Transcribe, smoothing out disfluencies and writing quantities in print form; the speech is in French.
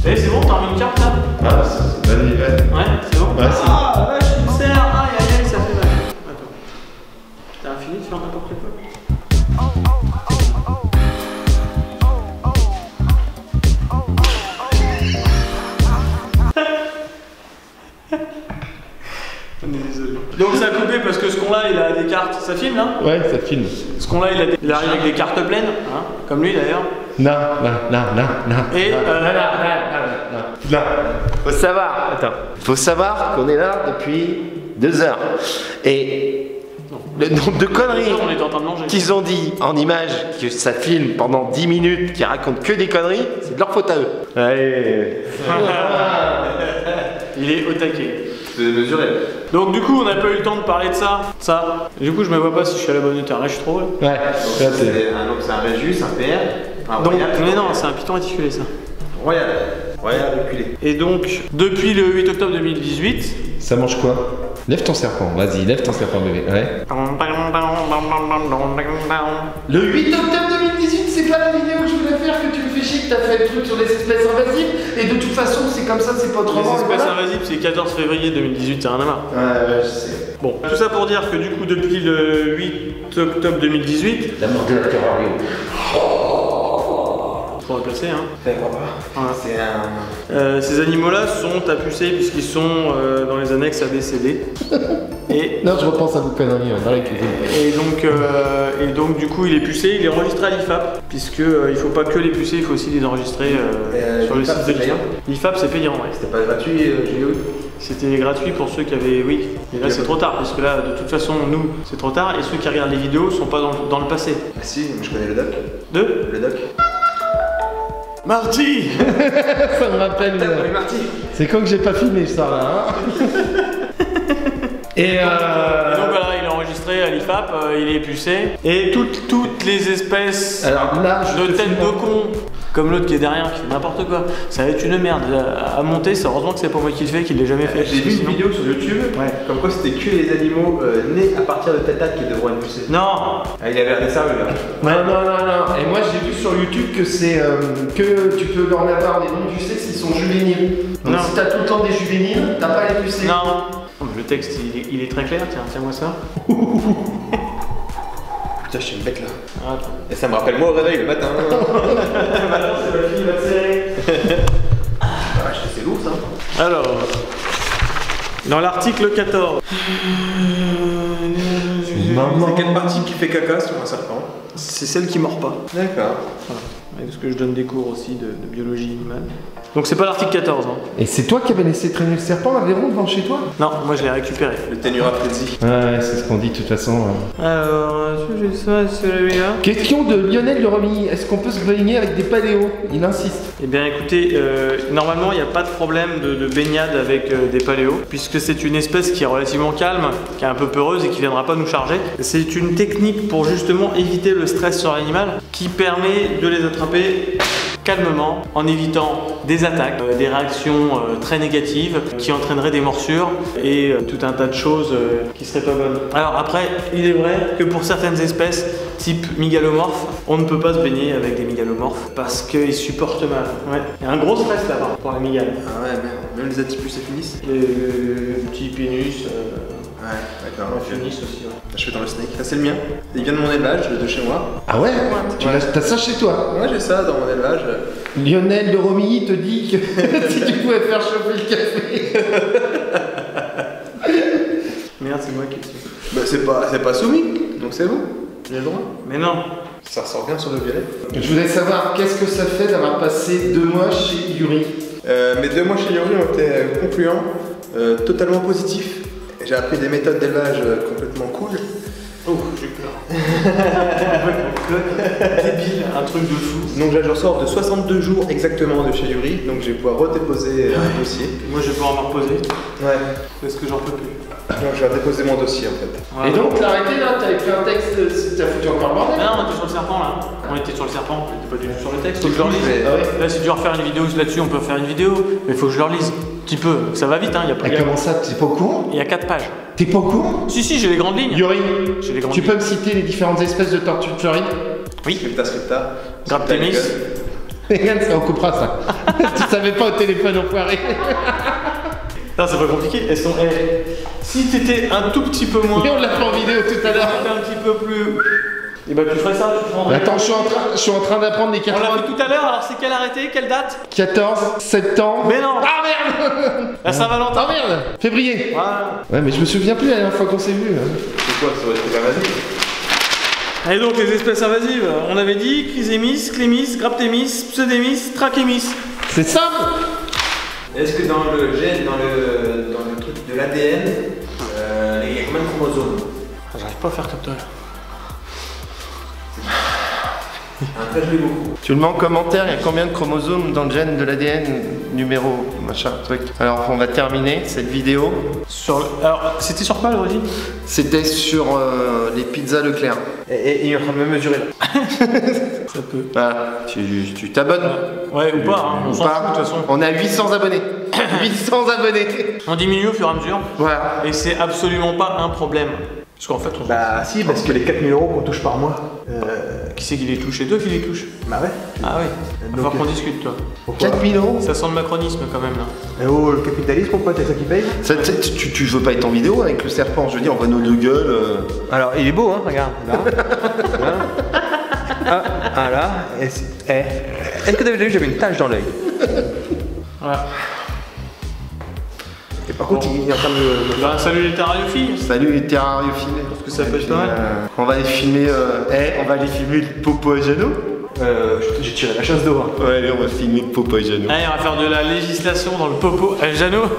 Eh, c'est bon, t'as remis une carte là? Ah, c'est pas nickel. Ouais, c'est bon? Ouais, c'est ah, là, je me sers. Aïe, aïe, aïe, ça fait mal. Attends. T'as fini de faire n'importe quoi? On est désolé. Donc ça a coupé parce que ce con là il a des cartes, ça filme là? Ouais, ça filme. Ce con là il arrive avec des cartes pleines, hein, comme lui d'ailleurs. Non. Et Non. Faut savoir, faut savoir qu'on est là depuis 2 heures. Et le nombre de conneries on est en train de manger. qu'ils ont dit en image, que ça filme pendant 10 minutes, qui racontent que des conneries, c'est de leur faute à eux. Allez. Il est au taquet. C'est mesuré. Donc du coup on n'a pas eu le temps de parler de ça. Du coup je me vois pas si je suis à la bonne hauteur. Là je suis trop là. Ouais, ça c'est. Donc c'est un Régus, un PR. Donc, mais non, c'est un Python réticulé ça. Royal. Royal reculé. Et donc depuis le 8 octobre 2018. Ça mange quoi? Lève ton serpent, vas-y, lève ton serpent bébé. Ouais. Le 8 octobre 2018, c'est pas la vidéo que je voulais faire, que tu me fais chier, que t'as fait le truc sur les espèces invasives. Et de toute façon, c'est comme ça, c'est pas autrement. Les espèces voilà. invasives, c'est 14 février 2018, c'est rien à voir. Ouais, je sais. Bon, tout ça pour dire que du coup, depuis le 8 octobre 2018, La mort de la terrario. faut replacer, hein. Voilà. C'est un. Ces animaux-là sont à pucer puisqu'ils sont dans les annexes ABCD. Et Non, je repense à vos conneries dans la cuisine. Et donc du coup il est pucé, il est enregistré à l'IFAP puisque il faut pas que les pucer, il faut aussi les enregistrer sur le site de l'IFAP. l'IFAP c'est payant, ouais. C'était pas gratuit, Julio? C'était gratuit pour ceux qui avaient, oui. Mais là c'est trop tard puisque là de toute façon nous c'est trop tard et ceux qui regardent les vidéos sont pas dans le passé. Ah si, je connais le doc. Le doc. Marty. Ça me rappelle. Marty. C'est quand que j'ai pas filmé ça là, hein. Et Et donc voilà, il est enregistré à l'IFAP, il est pucé. Et toutes les espèces alors là, je de te tête filme. de con, comme l'autre qui est derrière, qui fait n'importe quoi, ça va être une merde à monter. C'est heureusement que c'est pas moi qui le fais, qu'il l'ai jamais fait. J'ai vu une vidéo sur YouTube, comme quoi c'était que les animaux nés à partir de tête qui devront être poussés. Non. Ah, il avait l'air sérieux là. Non. Et moi j'ai vu sur YouTube que c'est que tu peux en avoir des non pucés qui sont juvéniles. Donc Non. si t'as tout le temps des juvéniles, t'as pas les pucés. Non. Oh, mais le texte il est très clair, tiens-moi ça. Putain, je suis une bête là. Ah, attends. Et ça me rappelle moi au réveil le matin. Maintenant c'est ma fille, va serrer. C'est lourd ça. Alors, dans l'article 14. Maman. C'est quelle partie qui fait caca sur un serpent? C'est celle qui mord pas. D'accord. Voilà. Parce que je donne des cours aussi de biologie animale. Donc c'est pas l'article 14. Hein. Et c'est toi qui avais laissé traîner le serpent à Véron devant chez toi? Non, moi je l'ai récupéré. Le Ténura Prezi. Ouais, c'est ce qu'on dit de toute façon. Alors, j'ai ça, celui-là. Question de Lionel de Romilly, est-ce qu'on peut se baigner avec des paléos? Il insiste. Eh bien écoutez, normalement il n'y a pas de problème de baignade avec des paléos, puisque c'est une espèce qui est relativement calme, qui est un peu peureuse et qui viendra pas nous charger. C'est une technique pour justement éviter le stress sur l'animal, qui permet de les attraper calmement, en évitant des attaques, des réactions très négatives qui entraîneraient des morsures et tout un tas de choses qui seraient pas bonnes. Alors après, il est vrai que pour certaines espèces, type mégalomorphe, on ne peut pas se baigner avec des mégalomorphes parce qu'ils supportent mal. Ouais. Il y a un gros stress là-bas pour les mégales. Ah ouais, même les atypus finissent. Les petits pénus, Ouais, d'accord. finissent aussi. Ouais. Je fais dans le snake. Ça c'est le mien. Il vient de mon élevage, de chez moi. Ah ouais? T'as ça chez toi? Moi j'ai ça dans mon élevage. Lionel de Romilly te dit que si tu pouvais faire chauffer le café. Merde, c'est moi qui le suis. Bah c'est pas soumis, donc c'est bon. J'ai le droit. Mais non. Ça ressort bien sur le violet. Je voulais savoir qu'est-ce que ça fait d'avoir passé 2 mois chez Yuri. Mes 2 mois chez Yuri ont été concluants, totalement positifs. J'ai appris des méthodes d'élevage complètement cool. Oh, j'ai peur. Débile, un truc de fou. Donc là je ressors de 62 jours exactement de chez Yuri, donc je vais pouvoir redéposer un dossier. Moi je vais pouvoir me reposer Ouais. parce que j'en peux plus. Donc je vais redéposer mon dossier en fait. Voilà. Et donc t'as arrêté là, t'as écrit un texte, t'as foutu encore le bordel? Ah non, on était sur le serpent là. On était sur le serpent, on était pas du tout sur le texte. Faut que je le relise. Ah ouais? Là, si tu veux refaire une vidéo là-dessus, on peut faire une vidéo, mais faut que je le relise. Un petit peu, ça va vite, hein. Et comment ça, t'es pas au courant? Il y a 4 pages. T'es pas au courant? Si, j'ai les grandes lignes. Yuri, J'ai les grandes tu lignes. peux me citer les différentes espèces de tortues de Floride? Oui. Scripta. Graptémis. Regarde, ça, on coupera ça. Tu savais pas au téléphone, enfoiré. Non, c'est pas compliqué. Elles sont. Si t'étais un tout petit peu moins. Mais on l'a fait en vidéo tout à l'heure. Un petit peu plus. Et bah tu ferais ça, tu prendrais. Attends, je suis en train d'apprendre les On 80. l'a fait tout à l'heure, alors c'est quelle arrêté, quelle date? 14 septembre. Mais non. Ah merde. La Saint-Valentin. Ah merde. Février. Voilà. Ouais, mais je me souviens plus la dernière fois qu'on s'est vu. C'est quoi, ça va être invasif? Et donc les espèces invasives, on avait dit Chrysémis, Clémis, Graptémis, Pseudémis, Trachémis. C'est ça. Est-ce que dans le gène, dans le truc de l'ADN, il y a combien de chromosomes? J'arrive pas à faire comme toi là. Un très joli beaucoup. Tu le mets en commentaire, il y a combien de chromosomes dans le gène de l'ADN, numéro, machin, truc. Alors on va terminer cette vidéo. Alors, c'était sur quoi à l'origine? C'était sur les pizzas Leclerc. Et il est en train de me mesurer là. Ça peut. Voilà, tu t'abonnes. Ouais, ou pas, hein, on s'en fout de toute façon. On a 800 abonnés. 800 abonnés. On diminue au fur et à mesure. Voilà. Et c'est absolument pas un problème. Parce qu'en fait, on Bah si, parce que les 4 000 € qu'on touche par mois. qui c'est qui les touche? C'est toi qui les touche? Bah ouais. Ah oui. Il va falloir qu'on discute, toi. Pourquoi? 4 000 €. Ça sent le macronisme quand même là. Eh oh, le capitalisme, pourquoi c'est ça qui paye? Ça, tu veux pas être en vidéo avec le serpent? Je veux dire, on voit nos deux gueules. Alors, il est beau, hein, regarde. Là. Là. Ah, là. Est-ce que t'avais déjà vu, j'avais une tache dans l'œil? Voilà. Et par contre, il est en train de... Bah, salut les terrariophiles. Salut les terrariophiles. Parce que ça peut être pas mal. On va les filmer. On va aller filmer le popo à Jeannot. J'ai tiré la chasse d'eau. Hein. Ouais, allez, on va filmer le popo à Jeannot. Allez, on va faire de la législation dans le popo à Jeannot.